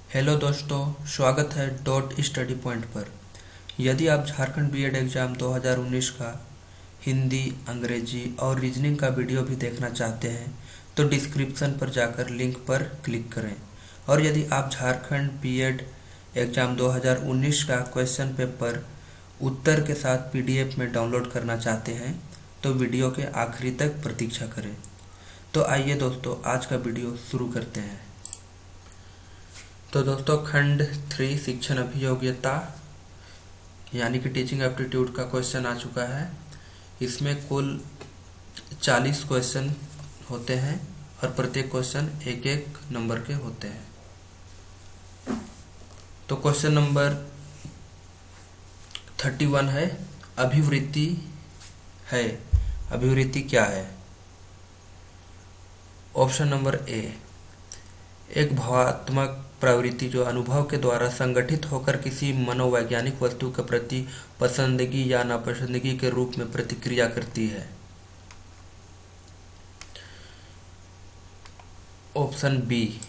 Hello दोस्तों, स्वागत है डॉट स्टडी पॉइंट पर। यदि आप झारखंड बीएड एग्ज़ाम 2019 का हिंदी, अंग्रेजी और रीजनिंग का वीडियो भी देखना चाहते हैं तो डिस्क्रिप्शन पर जाकर लिंक पर क्लिक करें। और यदि आप झारखंड बीएड एग्ज़ाम 2019 का क्वेश्चन पेपर उत्तर के साथ पीडीएफ में डाउनलोड करना चाहते हैं तो वीडियो के आखिरी तक प्रतीक्षा करें। तो आइए दोस्तों, आज का वीडियो शुरू करते हैं। तो दोस्तों, खंड 3 शिक्षण अभियोग्यता यानी कि टीचिंग एप्टीट्यूड का क्वेश्चन आ चुका है। इसमें कुल 40 क्वेश्चन होते हैं और प्रत्येक क्वेश्चन एक एक नंबर के होते हैं। तो क्वेश्चन नंबर 31 है, अभिवृत्ति है। अभिवृत्ति क्या है? ऑप्शन नंबर ए, एक भावात्मक प्रवृत्ति जो अनुभव के द्वारा संगठित होकर किसी मनोवैज्ञानिक वस्तु के प्रति पसंदगी या नापसंदगी के रूप में प्रतिक्रिया करती है। ऑप्शन बी,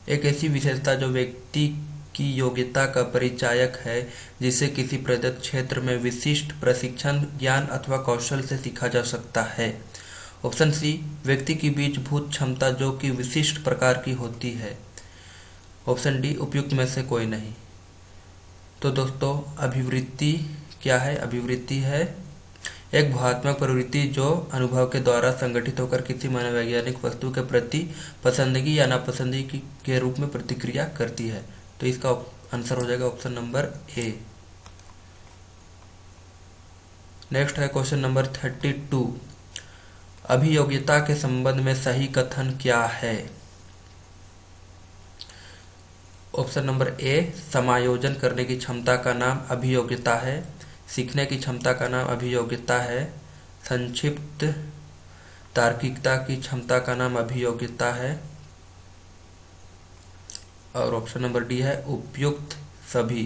एक ऐसी विशेषता जो व्यक्ति की योग्यता का परिचायक है, जिसे किसी प्रदत्त क्षेत्र में विशिष्ट प्रशिक्षण, ज्ञान अथवा कौशल से सीखा जा सकता है। ऑप्शन सी, व्यक्ति की बीजभूत क्षमता जो कि विशिष्ट प्रकार की होती है। ऑप्शन डी, उपयुक्त में से कोई नहीं। तो दोस्तों, अभिवृत्ति क्या है? अभिवृत्ति है एक भावात्मक प्रवृत्ति जो अनुभव के द्वारा संगठित होकर किसी मनोवैज्ञानिक वस्तु के प्रति पसंदगी या नापसंदगी के रूप में प्रतिक्रिया करती है। तो इसका आंसर हो जाएगा ऑप्शन नंबर ए। नेक्स्ट है क्वेश्चन नंबर 32, अभियोग्यता के संबंध में सही कथन क्या है? ऑप्शन नंबर ए, समायोजन करने की क्षमता का नाम अभियोग्यता है। सीखने की क्षमता का नाम अभियोग्यता है। संक्षिप्त तार्किकता की क्षमता का नाम अभियोग्यता है। और ऑप्शन नंबर डी है उपयुक्त सभी।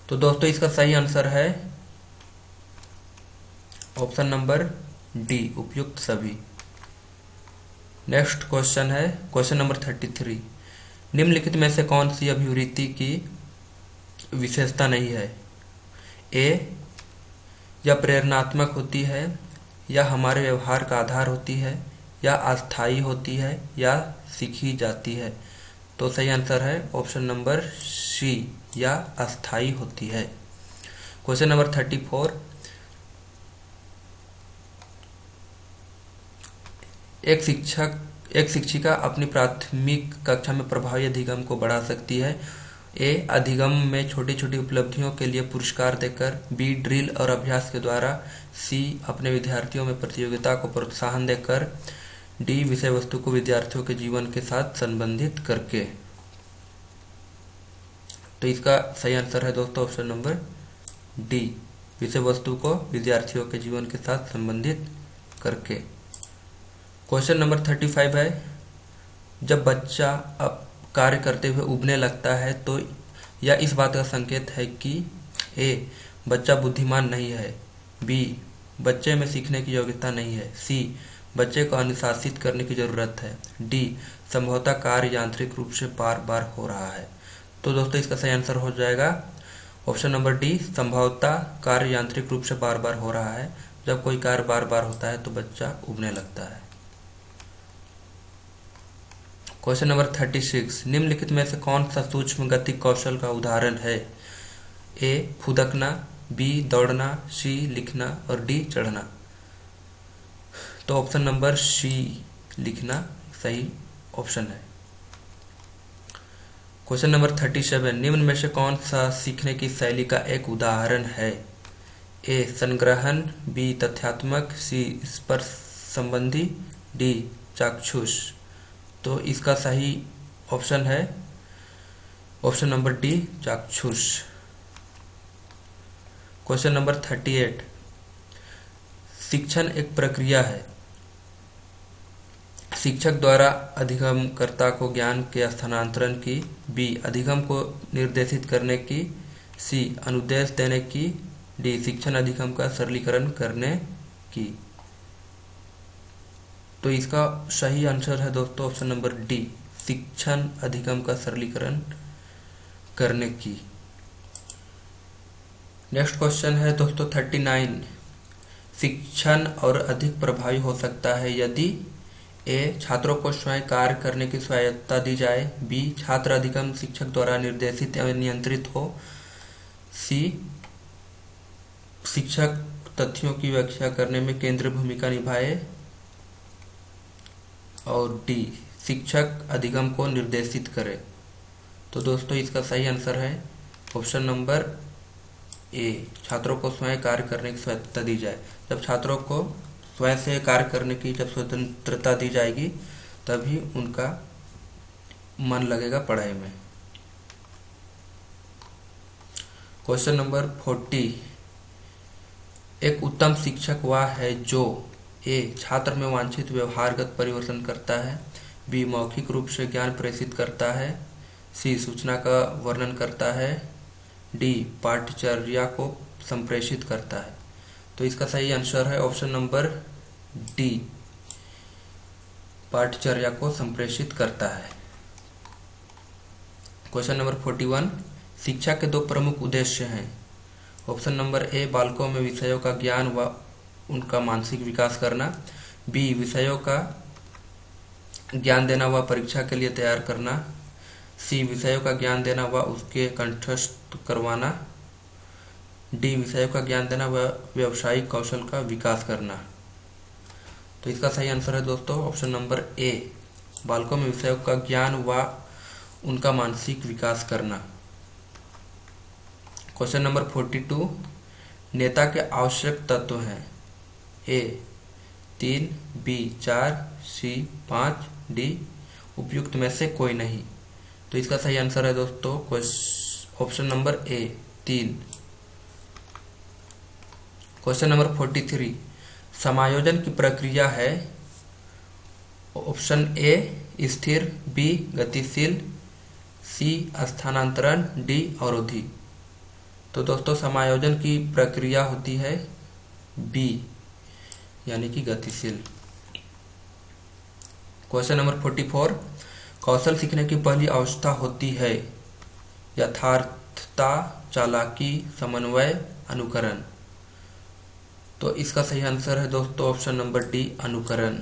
तो दोस्तों, इसका सही आंसर है ऑप्शन नंबर डी, उपयुक्त सभी। नेक्स्ट क्वेश्चन है क्वेश्चन नंबर 33, निम्नलिखित में से कौन सी अभिवृत्ति की विशेषता नहीं है? ए, या प्रेरणात्मक होती है, या हमारे व्यवहार का आधार होती है, या अस्थायी होती है, या सीखी जाती है। तो सही आंसर है ऑप्शन नंबर सी, या अस्थायी होती है। क्वेश्चन नंबर 34, एक शिक्षिका अपनी प्राथमिक कक्षा में प्रभावी अधिगम को बढ़ा सकती है। ए, अधिगम में छोटी छोटी उपलब्धियों के लिए पुरस्कार देकर। बी, ड्रिल और अभ्यास के द्वारा। सी, अपने विद्यार्थियों में प्रतियोगिता को प्रोत्साहन देकर। डी, विषय वस्तु को विद्यार्थियों के जीवन के साथ संबंधित करके। तो इसका सही आंसर है दोस्तों ऑप्शन नंबर डी, विषय वस्तु को विद्यार्थियों के जीवन के साथ संबंधित करके। क्वेश्चन नंबर 35 है, जब बच्चा अब कार्य करते हुए उबने लगता है तो यह इस बात का संकेत है कि ए, बच्चा बुद्धिमान नहीं है। बी, बच्चे में सीखने की योग्यता नहीं है। सी, बच्चे को अनुशासित करने की जरूरत है। डी, संभवतः कार्य यांत्रिक रूप से बार बार हो रहा है। तो दोस्तों, इसका सही आंसर हो जाएगा ऑप्शन नंबर डी, संभवतः कार्य यांत्रिक रूप से बार बार हो रहा है। जब कोई कार्य बार बार होता है तो बच्चा उबने लगता है। क्वेश्चन नंबर 36, निम्नलिखित में से कौन सा सूक्ष्म गति कौशल का उदाहरण है? ए, फुदकना। बी, दौड़ना। सी, लिखना। और डी, चढ़ना। तो ऑप्शन नंबर सी, लिखना, सही ऑप्शन है। क्वेश्चन नंबर 37, निम्न में से कौन सा सीखने की शैली का एक उदाहरण है? ए, संग्रहण। बी, तथ्यात्मक। सी, स्पर्श संबंधी। डी, चाक्षुष। तो इसका सही ऑप्शन है ऑप्शन नंबर डी, चाक्षुष। क्वेश्चन नंबर 38, शिक्षण एक प्रक्रिया है। शिक्षक द्वारा अधिगमकर्ता को ज्ञान के स्थानांतरण की। बी, अधिगम को निर्देशित करने की। सी, अनुदेश देने की। डी, शिक्षण अधिगम का सरलीकरण करने की। तो इसका सही आंसर है दोस्तों ऑप्शन नंबर डी, शिक्षण अधिगम का सरलीकरण करने की। नेक्स्ट क्वेश्चन है दोस्तों 39। शिक्षण और अधिक प्रभावी हो सकता है यदि ए छात्रों को स्वयं कार्य करने की स्वायत्तता दी जाए, बी छात्र अधिगम शिक्षक द्वारा निर्देशित एवं नियंत्रित हो, सी शिक्षक तथ्यों की व्याख्या करने में केंद्रीय भूमिका निभाए, और डी शिक्षक अधिगम को निर्देशित करे। तो दोस्तों इसका सही आंसर है ऑप्शन नंबर ए, छात्रों को स्वयं कार्य करने की स्वायत्तता दी जाए। जब छात्रों को स्वयं से कार्य करने की जब स्वतंत्रता दी जाएगी तभी उनका मन लगेगा पढ़ाई में। Question number 40। एक उत्तम शिक्षक वह है जो ए छात्र में वांछित व्यवहारगत परिवर्तन करता है, बी मौखिक रूप से ज्ञान प्रेषित करता है, सी सूचना का वर्णन करता है, डी पाठ्यचर्या को संप्रेषित करता है। तो इसका सही आंसर है ऑप्शन नंबर डी, पाठ्यचर्या को संप्रेषित करता है। Question number 41। शिक्षा के दो प्रमुख उद्देश्य हैं। ऑप्शन नंबर ए बालकों में विषयों का ज्ञान व उनका मानसिक विकास करना, बी विषयों का ज्ञान देना व परीक्षा के लिए तैयार करना, सी विषयों का ज्ञान देना व उसके कंठस्थ करवाना, डी विषयों का ज्ञान देना व व्यावसायिक कौशल का विकास करना। तो इसका सही आंसर है दोस्तों ऑप्शन नंबर ए, बालकों में विषयों का ज्ञान व उनका मानसिक विकास करना। Question number 42। नेता के आवश्यक तत्व हैं, ए 3, बी 4, सी 5, डी उपयुक्त में से कोई नहीं। तो इसका सही आंसर है दोस्तों ऑप्शन नंबर ए 3। Question number 43। समायोजन की प्रक्रिया है, ऑप्शन ए स्थिर, बी गतिशील, सी स्थानांतरण, डी अवरोधी। तो दोस्तों समायोजन की प्रक्रिया होती है बी यानी कि गतिशील। Question number 44। कौशल सीखने की पहली अवस्था होती है यथार्थता, चालाकी, समन्वय, अनुकरण। तो इसका सही आंसर है दोस्तों ऑप्शन नंबर डी अनुकरण।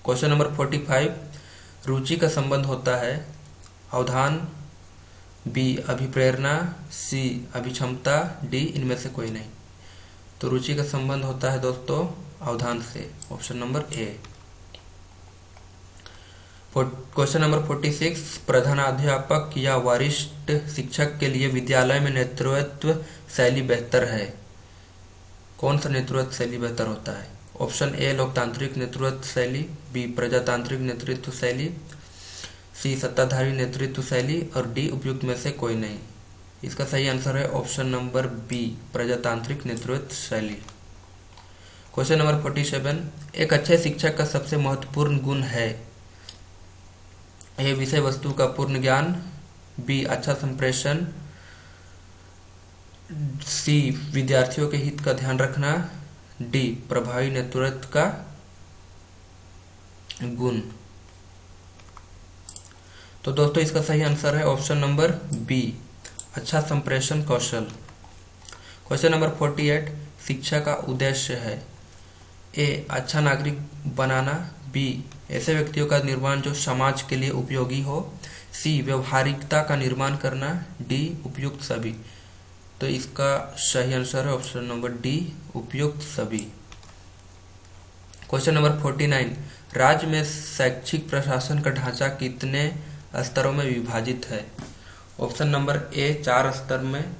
Question number 45। रुचि का संबंध होता है अवधान, बी अभिप्रेरणा, सी अभिक्षमता, डी इनमें से कोई नहीं। तो रुचि का संबंध होता है दोस्तों अवधान से, ऑप्शन नंबर ए। Question number 46। प्रधानाध्यापक या वरिष्ठ शिक्षक के लिए विद्यालय में नेतृत्व शैली बेहतर है। कौन सा नेतृत्व शैली बेहतर होता है? ऑप्शन ए लोकतांत्रिक नेतृत्व शैली, बी प्रजातांत्रिक नेतृत्व शैली, सी सत्ताधारी नेतृत्व शैली, और डी उपयुक्त में से कोई नहीं। इसका सही आंसर है ऑप्शन नंबर बी प्रजातांत्रिक नेतृत्व शैली। Question number 47। एक अच्छे शिक्षक का सबसे महत्वपूर्ण गुण है, ए विषय वस्तु का पूर्ण ज्ञान, बी अच्छा संप्रेषण, सी विद्यार्थियों के हित का ध्यान रखना, डी प्रभावी नेतृत्व का गुण। तो दोस्तों इसका सही आंसर है ऑप्शन नंबर बी अच्छा संप्रेषण कौशल। Question number 48। शिक्षा का उद्देश्य है, ए अच्छा नागरिक बनाना, बी ऐसे व्यक्तियों का निर्माण जो समाज के लिए उपयोगी हो, सी व्यवहारिकता का निर्माण करना, डी उपयुक्त सभी। तो इसका सही आंसर है ऑप्शन नंबर डी उपयुक्त सभी। Question number 49। राज्य में शैक्षिक प्रशासन का ढांचा कितने स्तरों में विभाजित है? ऑप्शन नंबर ए 4 स्तर में,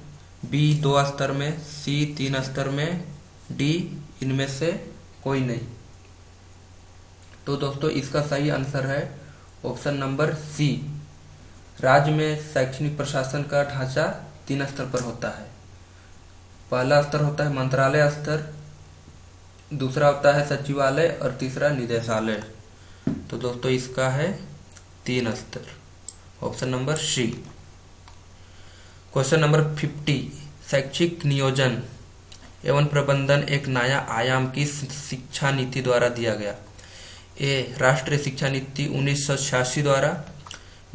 बी 2 स्तर में, सी 3 स्तर में, डी इनमें से कोई नहीं। तो दोस्तों इसका सही आंसर है ऑप्शन नंबर सी, राज्य में शैक्षणिक प्रशासन का ढांचा 3 स्तर पर होता है। पहला स्तर होता है मंत्रालय स्तर, दूसरा होता है सचिवालय और तीसरा निदेशालय। तो दोस्तों इसका है 3 स्तर, option number C. Question number 50। शैक्षिक नियोजन एवं प्रबंधन एक नया आयाम की शिक्षा नीति द्वारा दिया गया। ए राष्ट्रीय शिक्षा नीति 1986 द्वारा,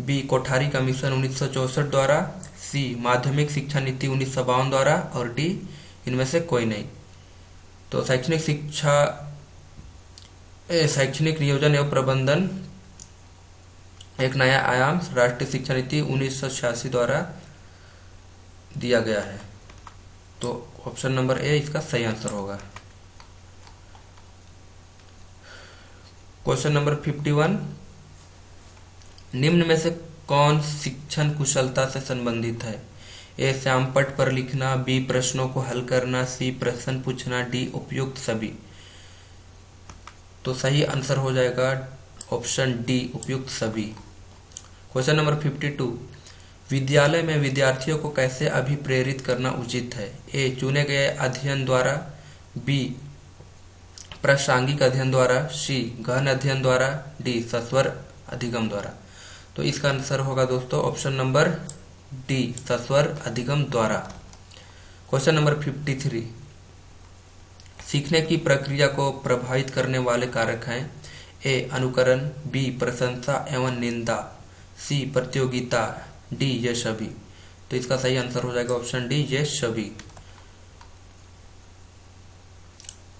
बी कोठारी कमीशन 1964 द्वारा, सी माध्यमिक शिक्षा नीति 1952 द्वारा और डी इनमें से कोई नहीं। तो शैक्षणिक नियोजन एवं प्रबंधन एक नया आयाम राष्ट्रीय शिक्षा नीति 1986 द्वारा दिया गया है। तो ऑप्शन नंबर ए इसका सही आंसर होगा। क्वेश्चन नंबर 51, निम्न में से कौन शिक्षण कुशलता से संबंधित है? ए श्यामपट्ट पर लिखना, बी प्रश्नों को हल करना, सी प्रश्न पूछना, डी उपयुक्त सभी। तो सही आंसर हो जाएगा ऑप्शन डी उपयुक्त सभी। क्वेश्चन नंबर 52, विद्यालय में विद्यार्थियों को कैसे अभिप्रेरित करना उचित है? ए चुने गए अध्ययन द्वारा, बी प्रासंगिक अध्ययन द्वारा, सी गहन अध्ययन द्वारा, डी सस्वर अधिगम द्वारा। तो इसका आंसर होगा दोस्तों ऑप्शन नंबर डी सस्वर अधिगम द्वारा। क्वेश्चन नंबर 53, सीखने की प्रक्रिया को प्रभावित करने वाले कारक हैं? ए अनुकरण, बी प्रशंसा एवं निंदा, सी प्रतियोगिता, डी ये सभी। तो इसका सही आंसर हो जाएगा ऑप्शन डी ये सभी।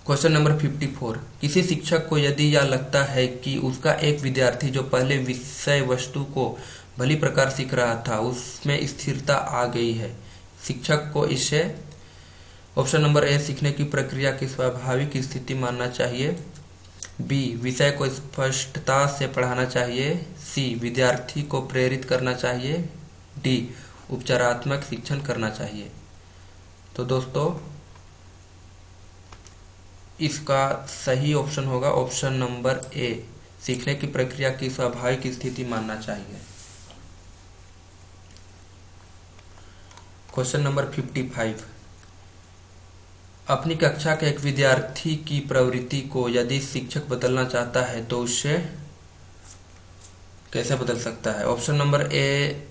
क्वेश्चन नंबर 54, किसी शिक्षक को यदि यह लगता है कि उसका एक विद्यार्थी जो पहले विषय वस्तु को भली प्रकार सीख रहा था उसमें स्थिरता आ गई है, शिक्षक को इसे ऑप्शन नंबर ए सीखने की प्रक्रिया की स्वाभाविक स्थिति मानना चाहिए, बी विषय को स्पष्टता से पढ़ाना चाहिए, सी विद्यार्थी को प्रेरित करना चाहिए, डी उपचारात्मक शिक्षण करना चाहिए। तो दोस्तों इसका सही ऑप्शन होगा ऑप्शन नंबर ए सीखने की प्रक्रिया की स्वाभाविक स्थिति मानना चाहिए। क्वेश्चन नंबर 55, अपनी कक्षा के एक विद्यार्थी की प्रवृत्ति को यदि शिक्षक बदलना चाहता है तो उससे कैसे बदल सकता है? ऑप्शन नंबर ए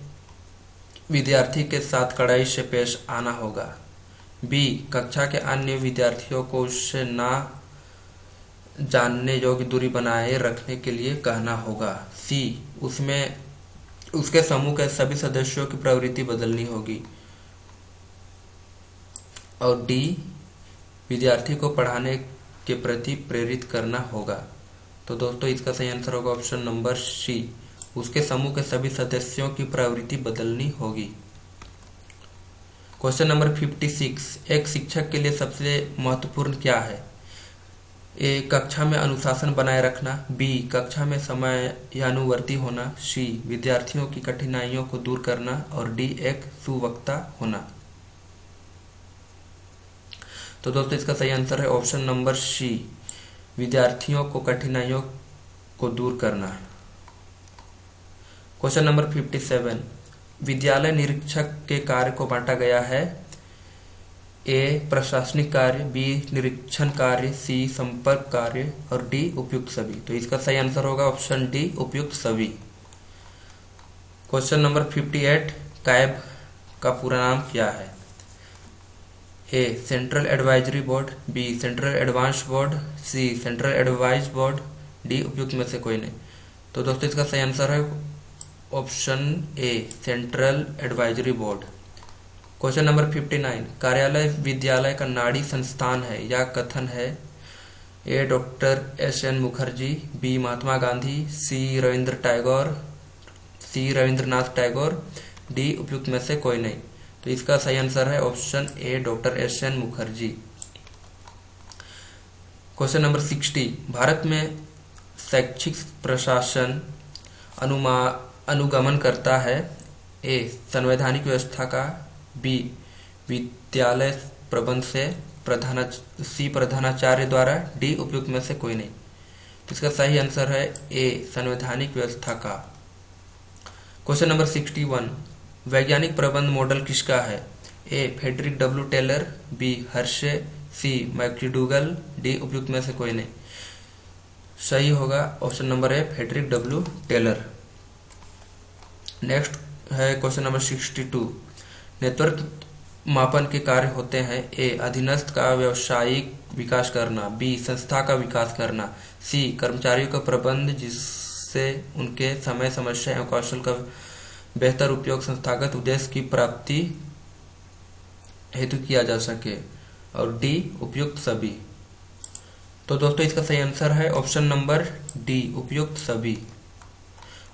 विद्यार्थी के साथ कड़ाई से पेश आना होगा, बी कक्षा के अन्य विद्यार्थियों को उससे ना जानने योग्य दूरी बनाए रखने के लिए कहना होगा, सी उसमें उसके समूह के सभी सदस्यों की प्रवृत्ति बदलनी होगी और डी विद्यार्थी को पढ़ाने के प्रति प्रेरित करना होगा। तो दोस्तों इसका सही आंसर होगा ऑप्शन नंबर सी उसके समूह के सभी सदस्यों की प्रवृत्ति बदलनी होगी। क्वेश्चन नंबर 56, एक शिक्षक के लिए सबसे महत्वपूर्ण क्या है? ए कक्षा में अनुशासन बनाए रखना, बी कक्षा में समयानुवर्ती होना, सी विद्यार्थियों की कठिनाइयों को दूर करना और डी एक सुवक्ता होना। तो दोस्तों इसका सही आंसर है ऑप्शन नंबर सी विद्यार्थियों को कठिनाइयों को दूर करना। क्वेश्चन नंबर 57, विद्यालय निरीक्षक के कार्य को बांटा गया है, ए प्रशासनिक कार्य, बी निरीक्षण कार्य, सी संपर्क कार्य और डी उपयुक्त सभी। तो इसका सही आंसर होगा ऑप्शन डी उपयुक्त सभी। क्वेश्चन नंबर 58, कैब का पूरा नाम क्या है? A central advisory board, B central advance board, C central advise board, D उपयुक्त में से कोई नहीं। तो दोस्तों इसका सही आंसर है option A central advisory board. Question number 59, कार्यालय विद्यालय का नाड़ी संस्थान है, यह कथन है? ए doctor SN. Mukherjee, B Mahatma Gandhi, सी रविंद्रनाथ टैगोर, डी उपयुक्त में से कोई नहीं। तो इसका सही आंसर है option A doctor SN. Mukherjee. Question number 60, Bharat में शैक्षिक प्रशासन अनुगमन करता है? ए संवैधानिक व्यवस्था का, बी विद्यालय प्रबंध से, सी प्रधानाचार्य द्वारा, डी उपयुक्त में से कोई नहीं। तो इसका सही आंसर है ए संवैधानिक व्यवस्था का। क्वेश्चन नंबर 61, वैज्ञानिक प्रबंध मॉडल किसका है? A Frederick W Taylor, B Hershey, C McDougall, D उपयुक्त में से कोई नहीं। सही होगा option number A Frederick W Taylor. Next है क्वेश्चन नंबर 62, मापन के कार्य होते हैं? ए. अधीनस्थ का व्यावसायिक विकास करना, बी. संस्था का विकास करना, सी. कर्मचारियों का प्रबंध जिससे उनके समय, समस्या एवं कौशल का बेहतर उपयोग संस्थागत उद्देश्य की प्राप्ति हेतु किया जा सके, और डी. उपयुक्त सभी। तो दोस्तों इसका सही आंसर है ऑप्शन नंबर डी, उपयुक्त सभी।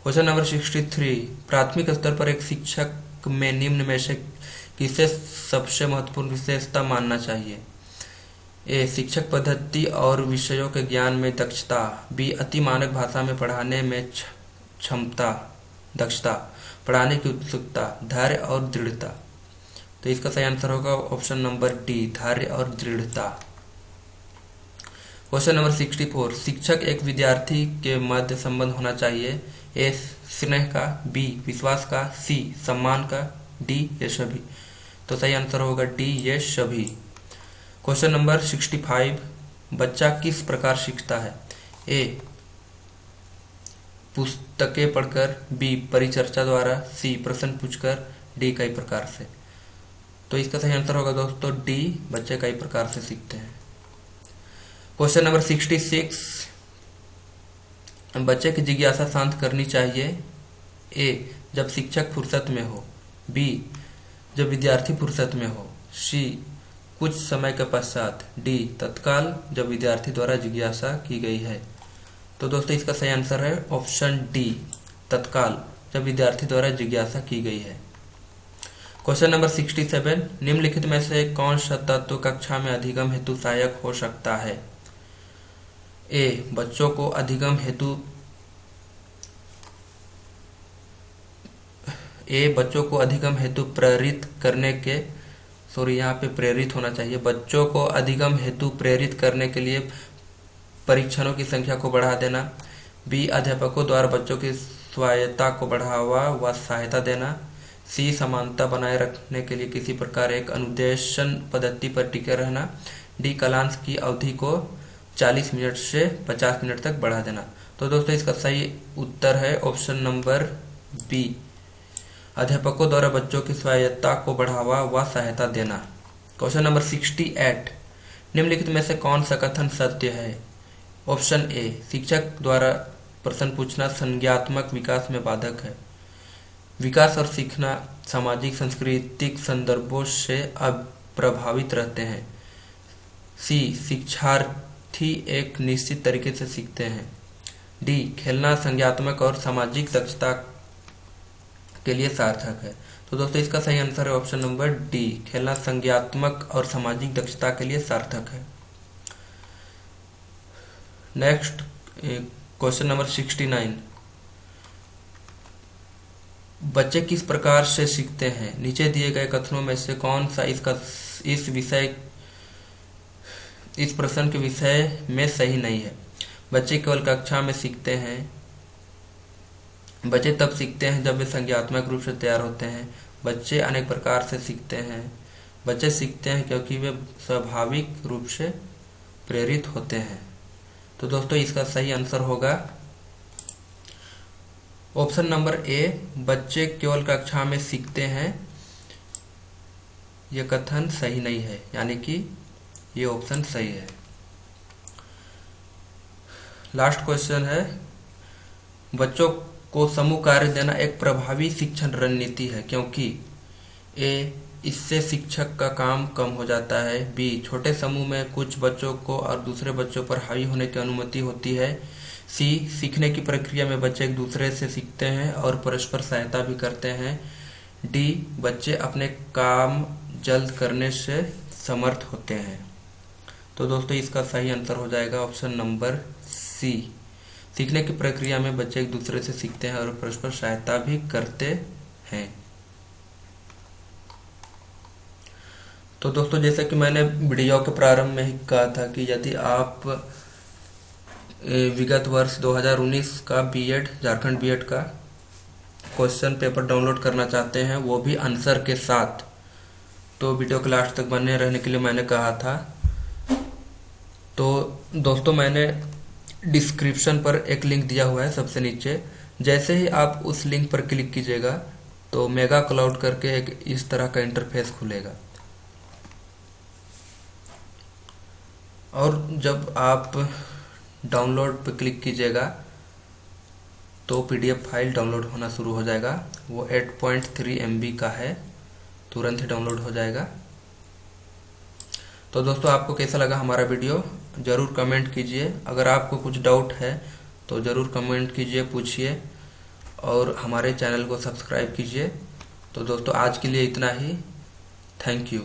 क्वेश्चन नंबर 63, प्राथमिक स्तर पर एक शिक्षक में निम्न में से किसे सबसे महत्वपूर्ण विशेषता मानना चाहिए? ए. शिक्षक पद्धति और विषयों के ज्ञान में दक्षता, बी. अति मानक भाषा में पढ़ाने में क्षमता दक्षता, पढ़ाने की उत्सुकता, धैर्य और दृढ़ता। तो इसका सही आंसर होगा ऑप्शन नंबर डी, धैर्य और दृढ़ता। क्वेश्चन नंबर 64, शिक्षक एक विद्यार्थी के मध्य संबंध होना चाहिए? ए. स्नेह का, बी. विश्वास का, सी. सम्मान का, डी. ये सभी। तो सही आंसर होगा डी, ये सभी। क्वेश्चन नंबर 65, बच्चा किस प्रकार सीखता है? ए. पुस्तकें पढ़कर, बी. परिचर्चा द्वारा, सी. प्रश्न पूछकर, डी. कई प्रकार से। तो इसका सही आंसर होगा दोस्तों डी, बच्चे कई प्रकार से सीखते हैं। क्वेश्चन नंबर 66, बच्चे की जिज्ञासा शांत करनी चाहिए? ए. जब शिक्षक फुर्सत में हो, बी. जब विद्यार्थी फुर्सत में हो, सी. कुछ समय के पश्चात, डी. तत्काल जब विद्यार्थी द्वारा जिज्ञासा की गई है। तो दोस्तों इसका सही आंसर है ऑप्शन डी, तत्काल जब विद्यार्थी द्वारा जिज्ञासा की गई है। क्वेश्चन नंबर 67, निम्नलिखित में से कौन सा तत्व कक्षा में अधिगम हेतु सहायक हो सकता है? ए. बच्चों को अधिगम हेतु प्रेरित करने के यहाँ पे प्रेरित होना चाहिए। बच्चों को अधिगम हेतु प्रेरित करने के लिए परीक्षणों की संख्या को बढ़ा देना, बी. अध्यापकों द्वारा बच्चों की स्वायत्तता को बढ़ावा व सहायता देना, सी. समानता बनाए रखने के लिए किसी प्रकार एक अनुदेशन पद्धति पर टिके रहना, डी. क्लास की अवधि को 40 मिनट से 50 मिनट तक बढ़ा देना। तो दोस्तों इसका सही उत्तर है ऑप्शन नंबर बी, अध्यापकों द्वारा बच्चों की स्वायत्तता को बढ़ावा व सहायता देना। क्वेश्चन नंबर 68, निम्नलिखित में से कौन सा कथन सत्य है? Option A. शिक्षक द्वारा प्रश्न पूछना संज्ञानात्मक विकास में बाधक है। विकास और सीखना सामाजिक सांस्कृतिक संदर्भों से अप्रभावित रहते हैं। सी. शिक्षार्थी एक निश्चित तरीके से सीखते हैं। डी. खेलना संज्ञानात्मक और सामाजिक दक्षता के लिए सार्थक है। तो दोस्तों इसका सही आंसर है ऑप्शन नंबर डी, खेलना संज्ञानात्मक और सामाजिक दक्षता के लिए सार्थक है। नेक्स्ट क्वेश्चन नंबर 69, बच्चे किस प्रकार से सीखते हैं? नीचे दिए गए कथनों में से कौन सा इस प्रश्न के विषय में सही नहीं है? बच्चे केवल कक्षा में सीखते हैं। बच्चे तब सीखते हैं जब वे संज्ञानात्मक रूप से तैयार होते हैं। बच्चे अनेक प्रकार से सीखते हैं। बच्चे सीखते हैं क्योंकि वे स्वाभाविक रूप से प्रेरित होते हैं। तो दोस्तों इसका सही आंसर होगा ऑप्शन नंबर ए, बच्चे केवल कक्षा में सीखते हैं। यह कथन सही नहीं है, यानी कि ये ऑप्शन सही है। लास्ट क्वेश्चन है, बच्चों को समूह कार्य देना एक प्रभावी शिक्षण रणनीति है क्योंकि ए. इससे शिक्षक का काम कम हो जाता है, बी. छोटे समूह में कुछ बच्चों को और दूसरे बच्चों पर हावी होने की अनुमति होती है, सी. सीखने की प्रक्रिया में बच्चे एक दूसरे से सीखते हैं और परस्पर सहायता भी करते हैं, डी. बच्चे अपने काम जल्द करने से समर्थ होते हैं। तो दोस्तों इसका सही आंसर हो जाएगा ऑप्शन नंबर सी, सीखने की प्रक्रिया में बच्चे एक दूसरे से सीखते हैं और परस्पर सहायता भी करते हैं। तो दोस्तों जैसा कि मैंने वीडियो के प्रारंभ में ही कहा था कि यदि आप विगत वर्ष 2019 का बीएड झारखंड बीएड का क्वेश्चन पेपर डाउनलोड करना चाहते हैं, वो भी आंसर के साथ, तो वीडियो के लास्ट तक बने रहने के लिए मैंने कहा था। तो दोस्तों मैंने डिस्क्रिप्शन पर एक लिंक दिया हुआ है सबसे नीचे, जैसे ही आप उस लिंक पर क्लिक कीजिएगा तो मेगा क्लाउड करके एक इस तरह का इंटरफेस खुलेगा। और जब आप डाउनलोड पर क्लिक कीजिएगा तो पीडीएफ फाइल डाउनलोड होना शुरू हो जाएगा। वो 8.3 MB का है, तुरंत ही डाउनलोड हो जाएगा। तो दोस्तों आपको कैसा लगा हमारा वीडियो ज़रूर कमेंट कीजिए। अगर आपको कुछ डाउट है तो ज़रूर कमेंट कीजिए, पूछिए और हमारे चैनल को सब्सक्राइब कीजिए। तो दोस्तों आज के लिए इतना ही। Thank you.